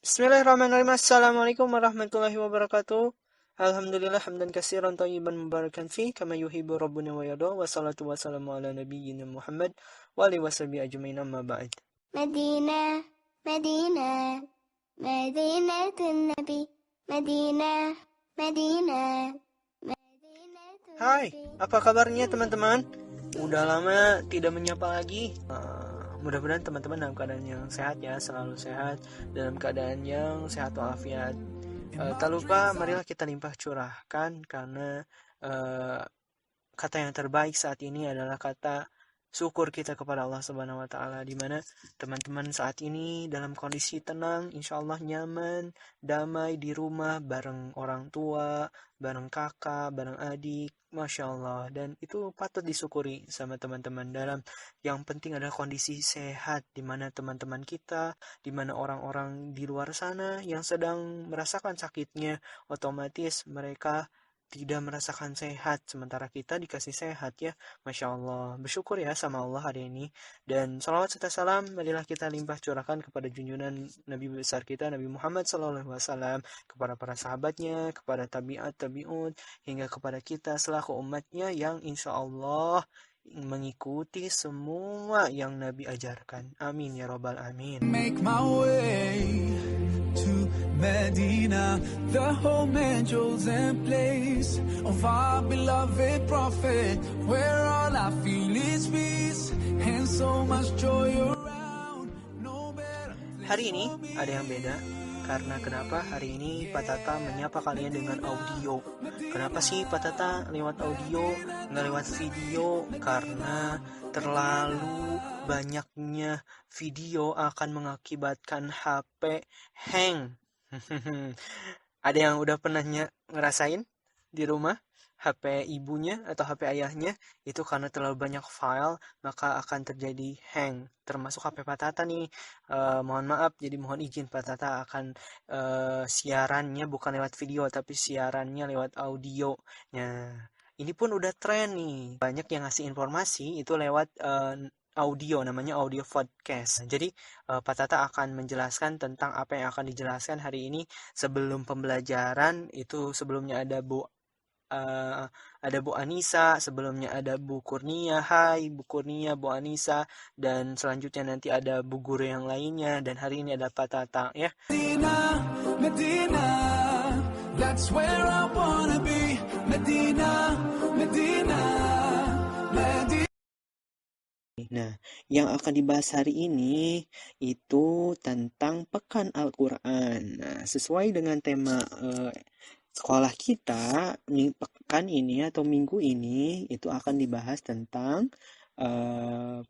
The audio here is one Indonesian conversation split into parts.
Bismillahirrahmanirrahim. Assalamualaikum warahmatullahi wabarakatuh. Alhamdulillah hamdan katsiran thayyiban mubarakan fi kama yuhibbu rabbuna wa yarda wa salatu wassalamu ala nabiyyina Muhammad wa alihi washabihi ajmain amma ba'd. مدينة مدينة مدينة النبي مدينة مدينة مدينة Hai, النبي. apa kabarnya teman-teman? Udah lama tidak menyapa lagi. Mudah-mudahan teman-teman dalam keadaan yang sehat ya, selalu sehat, dalam keadaan yang sehat walafiat. Tak lupa, marilah kita limpah curahkan karena kata yang terbaik saat ini adalah kata syukur kita kepada Allah Subhanahu wa taala, di mana teman-teman saat ini dalam kondisi tenang, insya Allah nyaman, damai di rumah bareng orang tua, bareng kakak, bareng adik, Masya Allah. Dan itu patut disyukuri sama teman-teman. Dalam yang penting adalah kondisi sehat, di mana teman-teman kita, di mana orang-orang di luar sana yang sedang merasakan sakitnya, otomatis mereka tidak merasakan sehat, sementara kita dikasih sehat ya. Masya Allah, bersyukur ya sama Allah hari ini. Dan salawat serta salam marilah kita limpah curahkan kepada junjungan Nabi besar kita, Nabi Muhammad SAW, kepada para sahabatnya, kepada tabiat, tabi'un, hingga kepada kita selaku umatnya yang insya Allah mengikuti semua yang Nabi ajarkan. Amin ya Rabbal Amin. Make my way to Medina, the home and chosen place of our beloved prophet, where all I feel is peace and so much joy around. No better Hari ini ada yang beda, karena kenapa hari ini Pak Tata menyapa kalian dengan audio. Kenapa sih Pak Tata lewat audio, nggak lewat video? Karena terlalu banyaknya video akan mengakibatkan HP hang. Ada yang udah pernah ngerasain di rumah? HP ibunya atau HP ayahnya itu karena terlalu banyak file maka akan terjadi hang, termasuk HP Pak Tata nih. Mohon maaf, jadi mohon izin Pak Tata akan siarannya bukan lewat video tapi siarannya lewat audio. Nah, ini pun udah tren nih, banyak yang ngasih informasi itu lewat audio, namanya audio podcast. Jadi Pak Tata akan menjelaskan tentang apa yang akan dijelaskan hari ini. Sebelum pembelajaran itu, sebelumnya ada Bu Anissa, sebelumnya ada Bu Kurnia. Hai Bu Kurnia, Bu Anissa, dan selanjutnya nanti ada Bu Guru yang lainnya, dan hari ini ada Pak Tata ya. Medina, Medina, that's where I wanna be. Medina, Medina, Medina. Nah, yang akan dibahas hari ini itu tentang Pekan Al-Quran. Nah, sesuai dengan tema sekolah kita, pekan ini atau minggu ini itu akan dibahas tentang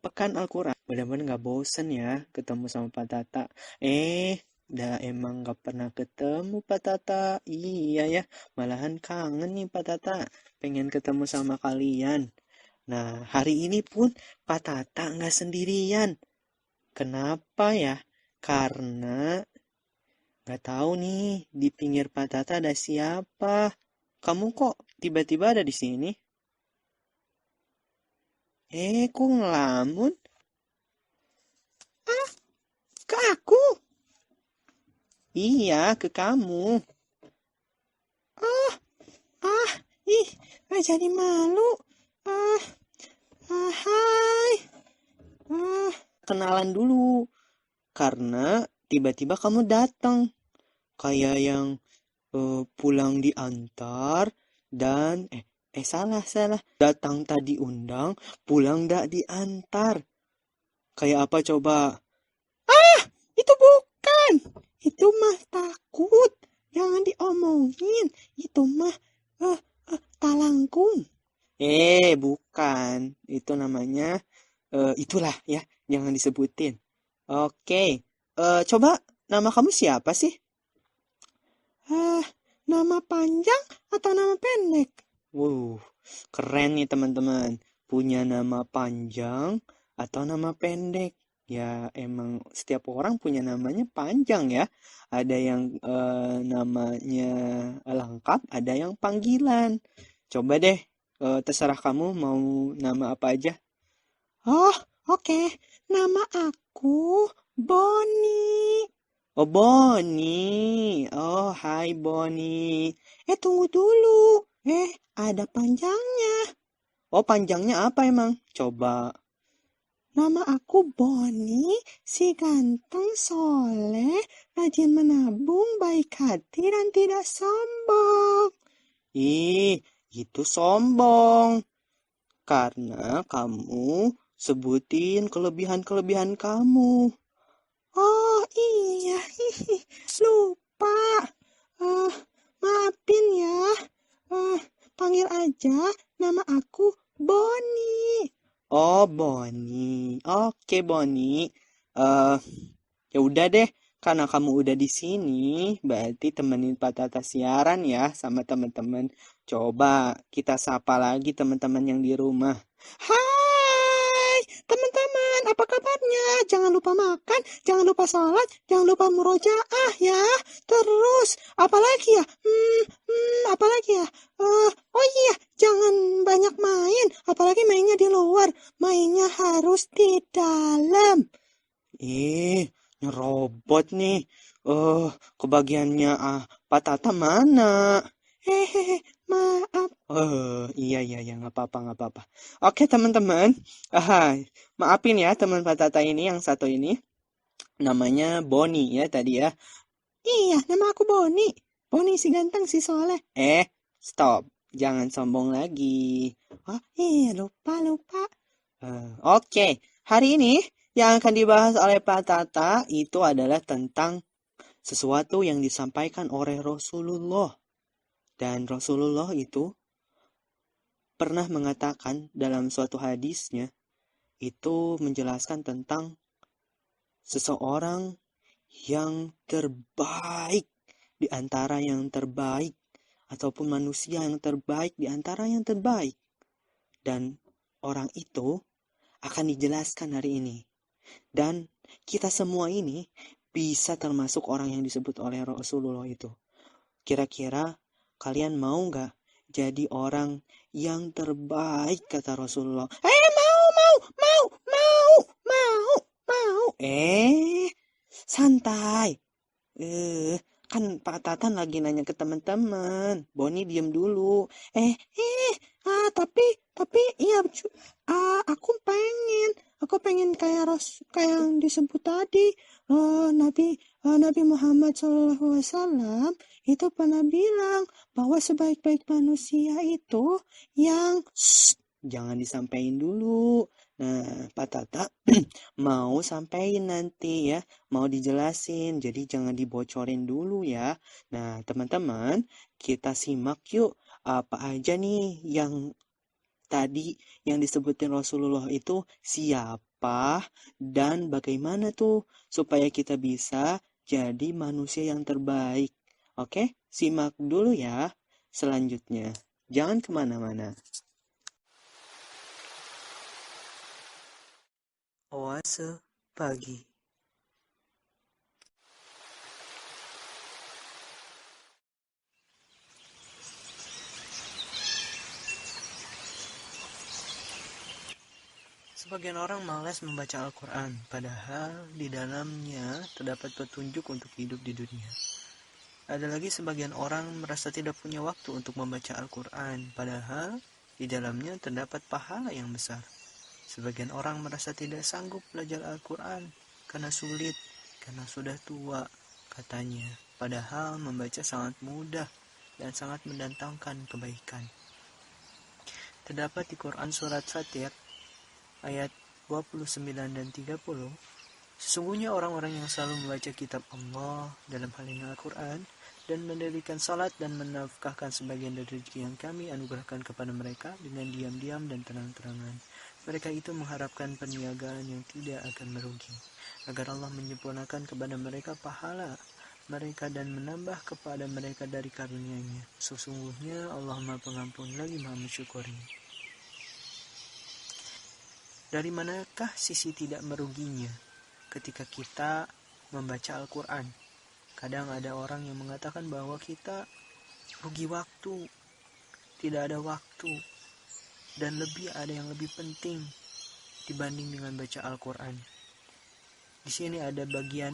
Pekan Al-Quran. Mudah-mudahan nggak bosen ya ketemu sama Pak Tata. Dah emang nggak pernah ketemu Pak Tata. Iya ya, malahan kangen nih Pak Tata. Pengen ketemu sama kalian. Nah, hari ini pun Pak Tata nggak sendirian. Kenapa ya? Karena nggak tahu nih, di pinggir Pak Tata ada siapa. Kamu kok tiba-tiba ada di sini? Kok ngelamun? Ke aku? Iya, ke kamu. Ah, ah, jadi malu. Hai. Kenalan dulu. Karena tiba-tiba kamu datang. Kayak yang pulang diantar dan salah. Datang tadi undang, pulang dak diantar. Kayak apa coba? Itu bukan. Itu mah takut. Jangan diomongin. Itu mah talangkung. Bukan. Itu namanya itulah ya, jangan disebutin. Oke. Coba nama kamu siapa sih? Nama panjang atau nama pendek? Keren nih teman-teman. Punya nama panjang atau nama pendek. Ya emang setiap orang punya namanya panjang ya. Ada yang namanya lengkap, ada yang panggilan. Coba deh, terserah kamu mau nama apa aja. Oh, oke. Nama aku Boni. Oh, Boni. Oh, hai Boni. Tunggu dulu. Ada panjangnya. Oh, panjangnya apa emang? Coba. Nama aku Boni, si ganteng, soleh, rajin menabung, baik hati, dan tidak sombong. Ih, itu sombong. Karena kamu sebutin kelebihan-kelebihan kamu. Oh iya, lupa. Eh, maafin ya. Panggil aja nama aku Boni. Oh, Boni. Oke, Boni. Eh, ya udah deh. Karena kamu udah di sini, berarti temenin Pak Tata siaran ya sama teman-teman. Coba kita sapa lagi teman-teman yang di rumah. Hai, teman-teman, apa kabarnya? Jangan lupa makan, jangan lupa sholat, jangan lupa murojaah ya. Terus, apalagi ya? Apalagi ya? Oh iya, jangan banyak main, apalagi mainnya di luar. Mainnya harus di dalam. Nyerobot nih. Kebagiannya Pak Tata mana? Hehehe, maaf. Iya, nggak apa-apa. Oke, teman-teman. Maafin ya teman Pak Tata ini yang satu ini. Namanya Boni ya tadi ya. Iya, nama aku Boni. Boni si ganteng, si soleh. Stop. Jangan sombong lagi. Oh, iya, lupa. Oke, hari ini yang akan dibahas oleh Pak Tata itu adalah tentang sesuatu yang disampaikan oleh Rasulullah. Dan Rasulullah itu pernah mengatakan dalam suatu hadisnya, itu menjelaskan tentang seseorang yang terbaik di antara yang terbaik, ataupun manusia yang terbaik di antara yang terbaik. Dan orang itu akan dijelaskan hari ini. Dan kita semua ini bisa termasuk orang yang disebut oleh Rasulullah itu. Kira-kira kalian mau nggak jadi orang yang terbaik kata Rasulullah? Mau. Santai. Kan Pak Tatan lagi nanya ke teman-teman. Boni diem dulu. Tapi iya, aku pengen kayak yang disebut tadi. Nabi Muhammad SAW itu pernah bilang bahwa sebaik-baik manusia itu yang jangan disampaikan dulu. Nah, Pak Tata mau sampaikan nanti ya, mau dijelasin, jadi jangan dibocorin dulu ya. Nah, teman-teman, kita simak yuk apa aja nih yang tadi yang disebutin Rasulullah itu siapa dan bagaimana tuh supaya kita bisa jadi manusia yang terbaik. Oke, simak dulu ya selanjutnya. Jangan kemana-mana. Oase pagi. Sebagian orang malas membaca Al-Quran, padahal di dalamnya terdapat petunjuk untuk hidup di dunia. Ada lagi sebagian orang merasa tidak punya waktu untuk membaca Al-Quran, padahal di dalamnya terdapat pahala yang besar. Sebagian orang merasa tidak sanggup belajar Al-Quran karena sulit, karena sudah tua, katanya. Padahal membaca sangat mudah dan sangat mendatangkan kebaikan. Terdapat di Quran surat Fatir ayat 29 dan 30, sesungguhnya orang-orang yang selalu membaca kitab Allah dalam hal ini Al-Quran dan mendirikan salat dan menafkahkan sebagian dari rezeki yang kami anugerahkan kepada mereka dengan diam-diam dan terang-terangan. Mereka itu mengharapkan perniagaan yang tidak akan merugi, agar Allah menyempurnakan kepada mereka pahala mereka dan menambah kepada mereka dari karunia-Nya. Sesungguhnya Allah Maha Pengampun lagi Maha Mensyukuri. Dari manakah sisi tidak meruginya ketika kita membaca Al-Quran? Kadang ada orang yang mengatakan bahwa kita rugi waktu, tidak ada waktu, dan ada yang lebih penting dibanding dengan baca Al-Quran. Di sini ada bagian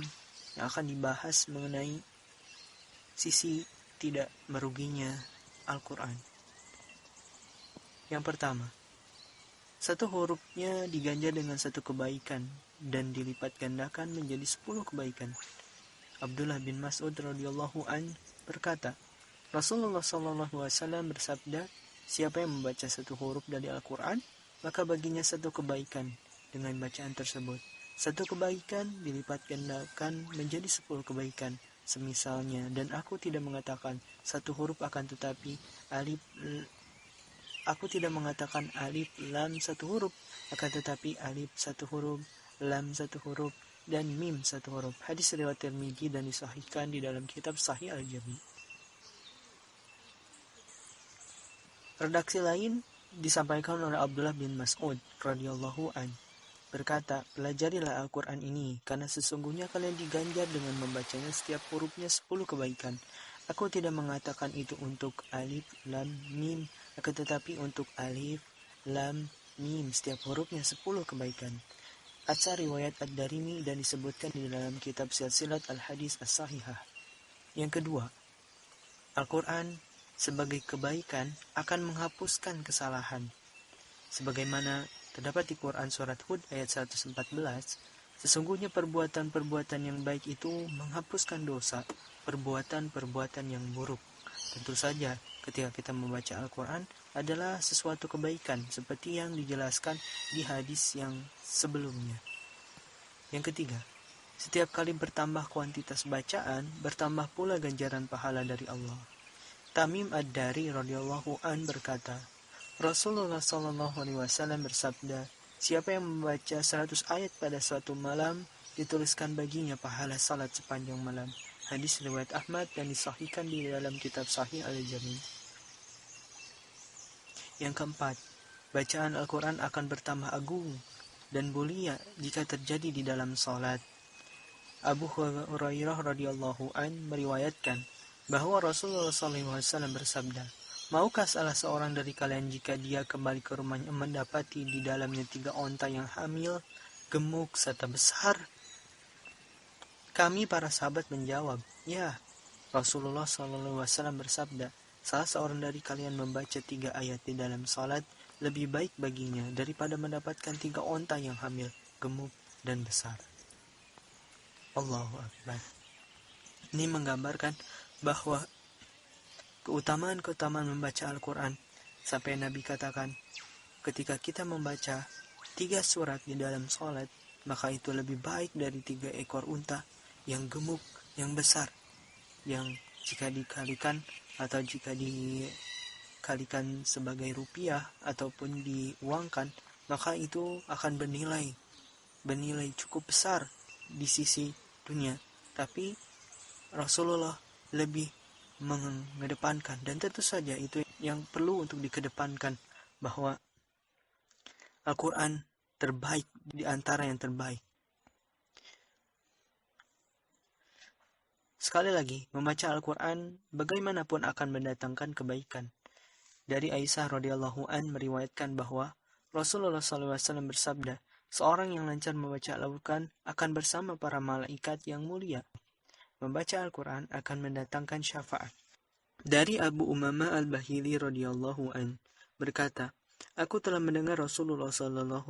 yang akan dibahas mengenai sisi tidak meruginya Al-Quran. Yang pertama, satu hurufnya diganjar dengan satu kebaikan dan dilipat gandakan menjadi 10 kebaikan. Abdullah bin Mas'ud radhiyallahu an berkata, Rasulullah SAW bersabda, siapa yang membaca satu huruf dari Al-Quran, maka baginya satu kebaikan dengan bacaan tersebut. Satu kebaikan dilipat gandakan menjadi 10 kebaikan semisalnya, dan aku tidak mengatakan satu huruf akan tetapi aku tidak mengatakan alif lam satu huruf, akan tetapi alif satu huruf, lam satu huruf, dan mim satu huruf. Hadis riwayat Tirmidzi dan disahihkan di dalam kitab Sahih Al-Jami'. Redaksi lain disampaikan oleh Abdullah bin Mas'ud radhiyallahu an berkata, pelajarilah Al-Quran ini, karena sesungguhnya kalian diganjar dengan membacanya setiap hurufnya 10 kebaikan. Aku tidak mengatakan itu untuk alif, lam, mim, akan tetapi untuk alif, lam, mim, setiap hurufnya 10 kebaikan. Asar riwayat Ad-Darimi dan disebutkan di dalam kitab Silsilat Al-Hadis As-Sahihah. Yang kedua, Al-Quran sebagai kebaikan akan menghapuskan kesalahan. Sebagaimana terdapat di Quran Surat Hud ayat 114, sesungguhnya perbuatan-perbuatan yang baik itu menghapuskan dosa, perbuatan-perbuatan yang buruk. Tentu saja, ketika kita membaca Al-Quran adalah sesuatu kebaikan, seperti yang dijelaskan di hadis yang sebelumnya. Yang ketiga, setiap kali bertambah kuantitas bacaan, bertambah pula ganjaran pahala dari Allah. Tamim Ad-Dari radhiyallahu an berkata, Rasulullah SAW bersabda, siapa yang membaca 100 ayat pada suatu malam, dituliskan baginya pahala salat sepanjang malam. Hadis riwayat Ahmad dan disahihkan di dalam kitab Sahih Al-Jami'. Yang keempat, bacaan Al-Quran akan bertambah agung dan mulia jika terjadi di dalam salat. Abu Hurairah radhiyallahu an meriwayatkan bahwa Rasulullah SAW bersabda, maukah salah seorang dari kalian jika dia kembali ke rumahnya mendapati di dalamnya 3 onta yang hamil, gemuk, serta besar? Kami para sahabat menjawab, ya. Rasulullah SAW bersabda, salah seorang dari kalian membaca 3 ayat di dalam salat lebih baik baginya daripada mendapatkan 3 onta yang hamil, gemuk, dan besar. Allahu Akbar. Ini menggambarkan bahwa keutamaan-keutamaan membaca Al-Quran, sampai Nabi katakan, ketika kita membaca 3 surat di dalam salat, maka itu lebih baik dari 3 ekor unta yang gemuk, yang besar, yang jika dikalikan atau jika dikalikan sebagai rupiah ataupun diuangkan, maka itu akan bernilai cukup besar di sisi dunia. Tapi Rasulullah lebih mengedepankan, dan tentu saja itu yang perlu untuk dikedepankan, bahwa Al-Quran terbaik di antara yang terbaik. Sekali lagi, membaca Al-Quran bagaimanapun akan mendatangkan kebaikan. Dari Aisyah radhiyallahu an meriwayatkan bahwa Rasulullah SAW bersabda, seorang yang lancar membaca Al-Quran akan bersama para malaikat yang mulia. Membaca Al-Quran akan mendatangkan syafaat. Dari Abu Umamah Al-Bahili radhiyallahu an berkata, aku telah mendengar Rasulullah SAW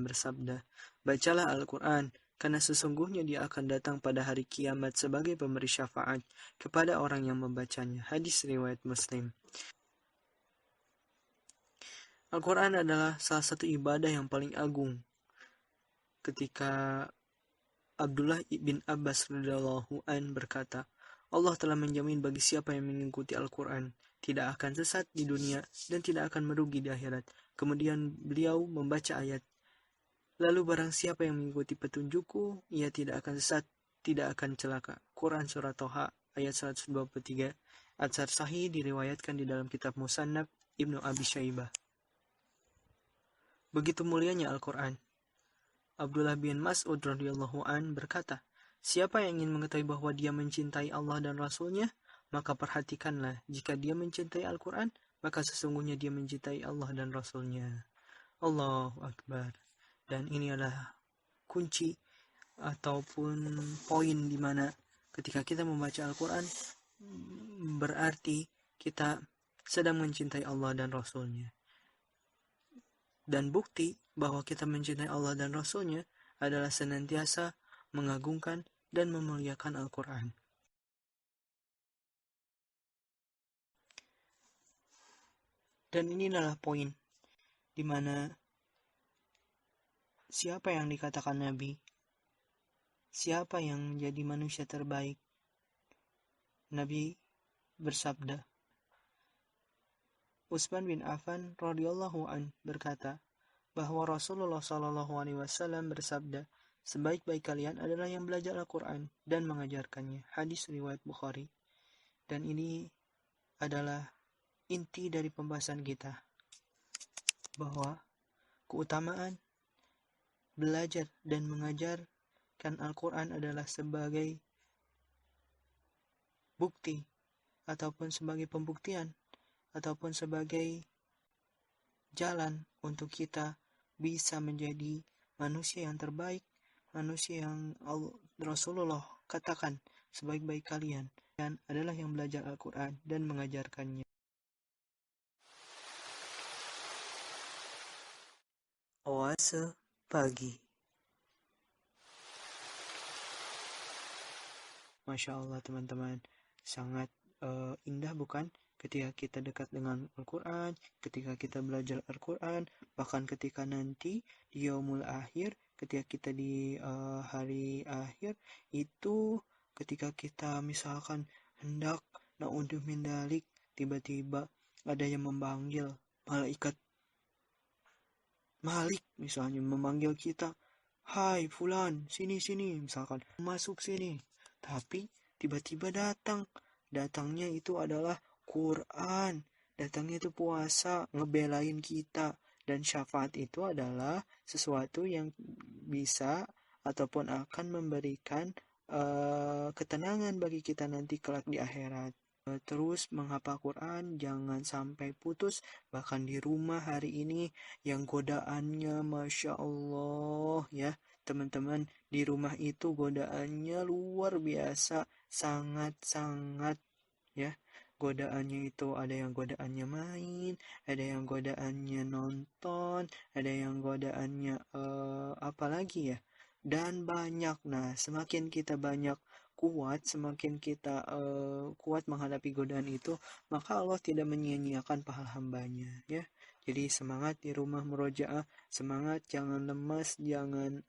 bersabda, bacalah Al-Quran, karena sesungguhnya dia akan datang pada hari kiamat sebagai pemberi syafaat kepada orang yang membacanya. Hadis riwayat Muslim. Al-Quran adalah salah satu ibadah yang paling agung. Ketika Abdullah bin Abbas radhiyallahu an berkata, Allah telah menjamin bagi siapa yang mengikuti Al-Quran tidak akan sesat di dunia dan tidak akan merugi di akhirat. Kemudian beliau membaca ayat, lalu barang siapa yang mengikuti petunjukku, ia tidak akan sesat, tidak akan celaka. Quran Surah Toha ayat 123. Atsar Sahih diriwayatkan di dalam kitab Musannaf Ibnu Abi Syaibah. Begitu mulianya Al-Quran. Abdullah bin Mas'ud radhiyallahu an berkata, siapa yang ingin mengetahui bahwa dia mencintai Allah dan Rasulnya, maka perhatikanlah, jika dia mencintai Al-Quran, maka sesungguhnya dia mencintai Allah dan Rasulnya. Allahu Akbar. Dan ini adalah kunci ataupun poin di mana ketika kita membaca Al-Quran berarti kita sedang mencintai Allah dan Rasul-Nya. Dan bukti bahwa kita mencintai Allah dan Rasul-Nya adalah senantiasa mengagungkan dan memuliakan Al-Quran. Dan ini adalah poin di mana siapa yang dikatakan Nabi, siapa yang menjadi manusia terbaik. Nabi bersabda, Utsman bin Affan radhiyallahu an berkata bahwa Rasulullah SAW bersabda, sebaik-baik kalian adalah yang belajar Al-Quran dan mengajarkannya. Hadis riwayat Bukhari. Dan ini adalah inti dari pembahasan kita, bahwa keutamaan belajar dan mengajarkan Al-Quran adalah sebagai bukti ataupun sebagai pembuktian ataupun sebagai jalan untuk kita bisa menjadi manusia yang terbaik, manusia yang Rasulullah katakan sebaik-baik kalian dan adalah yang belajar Al-Quran dan mengajarkannya. Oase pagi. Masya Allah teman-teman, sangat indah bukan? Ketika kita dekat dengan Al-Quran, ketika kita belajar Al-Quran, bahkan ketika nanti di yaumul akhir, ketika kita di hari akhir, itu ketika kita misalkan hendak na'udzu min dzalik, tiba-tiba ada yang memanggil malaikat Malik misalnya, memanggil kita, hai fulan, sini misalkan, masuk sini. Tapi tiba-tiba datangnya itu adalah Quran, datangnya itu puasa, ngebelain kita. Dan syafaat itu adalah sesuatu yang bisa ataupun akan memberikan ketenangan bagi kita nanti kelak di akhirat. Terus menghafal Quran, jangan sampai putus. Bahkan di rumah hari ini yang godaannya Masya Allah ya teman-teman, di rumah itu godaannya luar biasa, sangat-sangat ya. Godaannya itu ada yang godaannya main, ada yang godaannya nonton, ada yang godaannya apa lagi ya, dan banyak. Nah, semakin kita banyak kuat, semakin kita kuat menghadapi godaan itu, maka Allah tidak menyia-nyiakan pahala hambanya ya. Jadi semangat di rumah murojaah, semangat, jangan lemas, jangan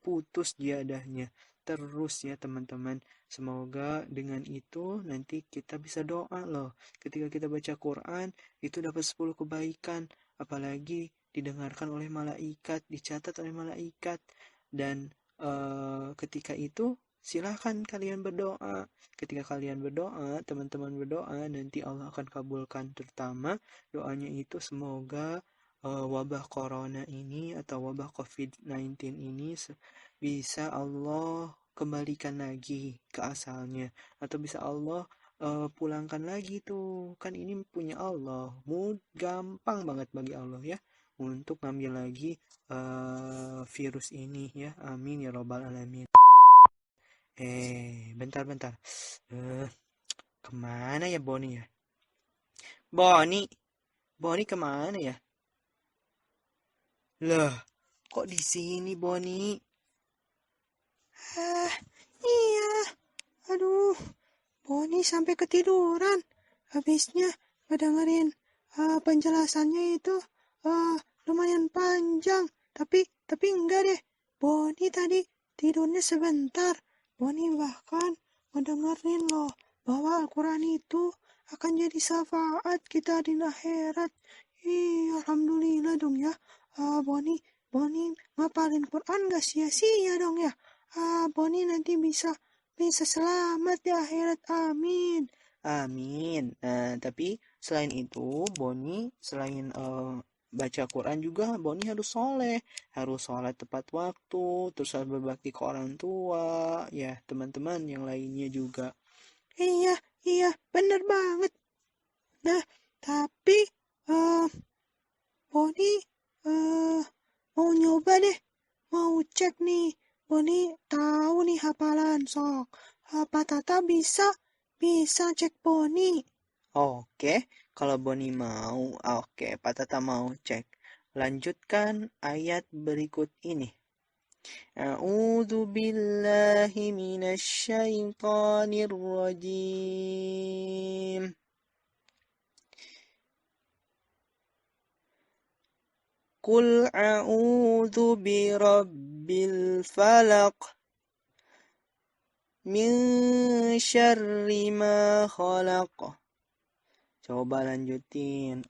putus jiadahnya terus ya teman-teman. Semoga dengan itu nanti kita bisa doa loh. Ketika kita baca Quran itu dapat 10 kebaikan, apalagi didengarkan oleh malaikat, dicatat oleh malaikat. Dan ketika itu silahkan kalian berdoa. Ketika kalian berdoa, teman-teman berdoa, nanti Allah akan kabulkan. Terutama doanya itu semoga wabah corona ini atau wabah COVID-19 ini bisa Allah kembalikan lagi ke asalnya, atau bisa Allah pulangkan lagi tuh. Kan ini punya Allah, gampang banget bagi Allah ya untuk ngambil lagi virus ini ya. Amin ya robbal alamin. Bentar. Kemana ya Boni ya? Boni kemana ya? Lah, kok di sini Boni? Iya. Aduh, Boni sampai ketiduran. Habisnya dengerin penjelasannya itu lumayan panjang. Tapi enggak deh. Boni tadi tidurnya sebentar. Boni bahkan ngedengerin loh bahwa Al-Quran itu akan jadi syafaat kita di akhirat. Alhamdulillah dong ya. Boni ngapalin Quran gak sia-sia dong ya. Boni nanti bisa selamat di akhirat. Amin. Nah, tapi selain itu Boni selain baca Quran juga Boni harus soleh, harus sholat tepat waktu, terus harus berbakti ke orang tua ya teman-teman yang lainnya juga. Iya bener banget. Nah tapi Boni mau nyoba deh, mau cek nih Boni tahu nih hafalan sok. Pak Tata bisa cek Boni. Oke, kalau Boni mau, oke, Pak Tata mau cek. Lanjutkan ayat berikut ini. A'udzu billahi minasyaitonir rajim. Qul a'udzu birabbil falaq min syarri ma khalaq. Coba lanjutin.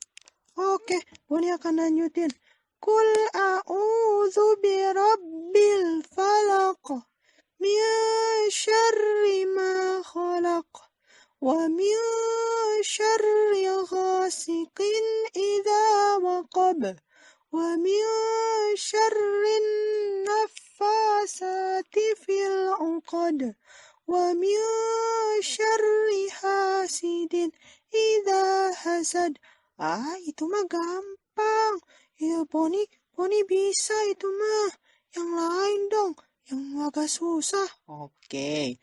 Oke, Boni akan lanjutin. Qul a'udzu birabbil falaq min syarri ma khalaq wa min syarri ghasiqin idza waqab wa min syarri naffasati fil 'uqad wa min syarri hasidin idza hasad. Itu mah gampang. Ya, Boni bisa itu mah. Yang lain dong, yang agak susah. Oke,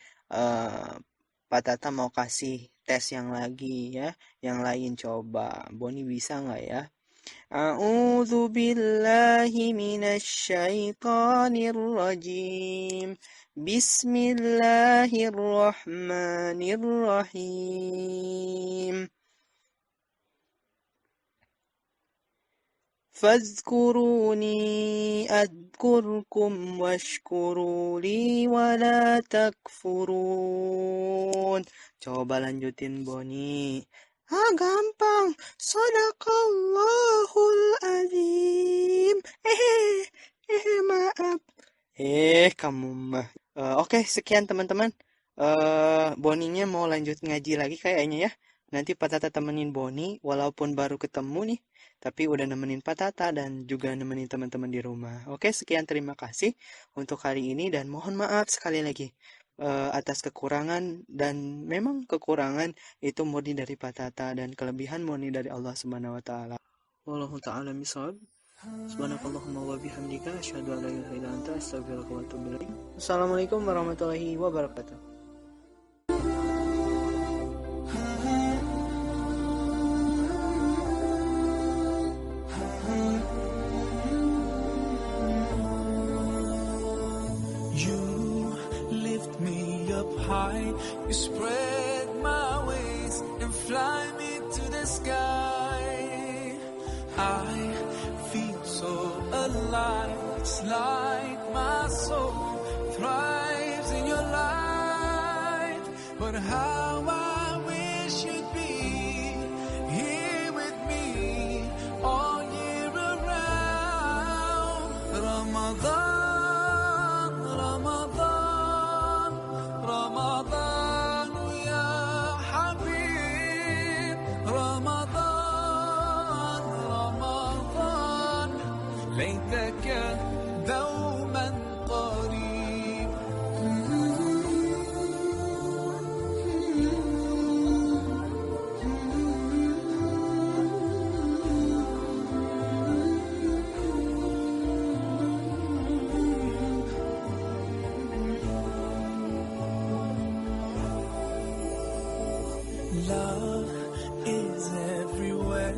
Pak Tata mau kasih tes yang lagi ya. Yang lain coba. Boni bisa nggak ya? A'udzu billahi minasyaitonir rajim. Bismillahirrahmanirrahim. Fazkuruni adkurkum washkuru li wala takfurun. Coba lanjutin Boni. Gampang. Shadaqallahul azim. Maaf. Kamu mah. Oke, sekian teman-teman. Boninya mau lanjut ngaji lagi kayaknya ya. Nanti Pak Tata temenin Boni, walaupun baru ketemu nih, tapi udah nemenin Pak Tata dan juga nemenin teman-teman di rumah. Oke, sekian terima kasih untuk hari ini dan mohon maaf sekali lagi atas kekurangan, dan memang kekurangan itu murni dari Pak Tata dan kelebihan murni dari Allah Subhanahu wa taala. Wallahu ta'ala misal. Subhanakallahumma wa bihamdika asyhadu an la ilaha illa anta astaghfiruka wa atubu ilaik. Assalamualaikum warahmatullahi wabarakatuh. High, you spread my wings and fly me to the sky. I feel so alive. It's like my soul thrives in your light. But how I wish you'd be here with me all year around. Ramadan. ليتك دوما قريب. Love is everywhere,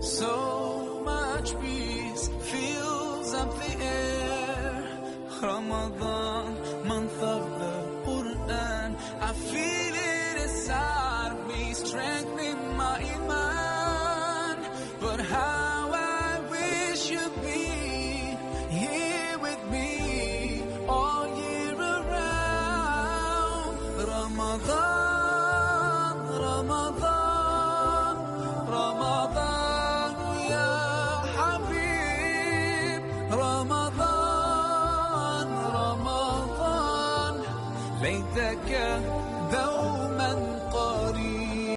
so much peace fills up the air. Ramadan, month of the Quran, I feel it inside me, strengthening my iman. But how I wish you'd be here with me all year around. Ramadan. ليتك دوما قريب.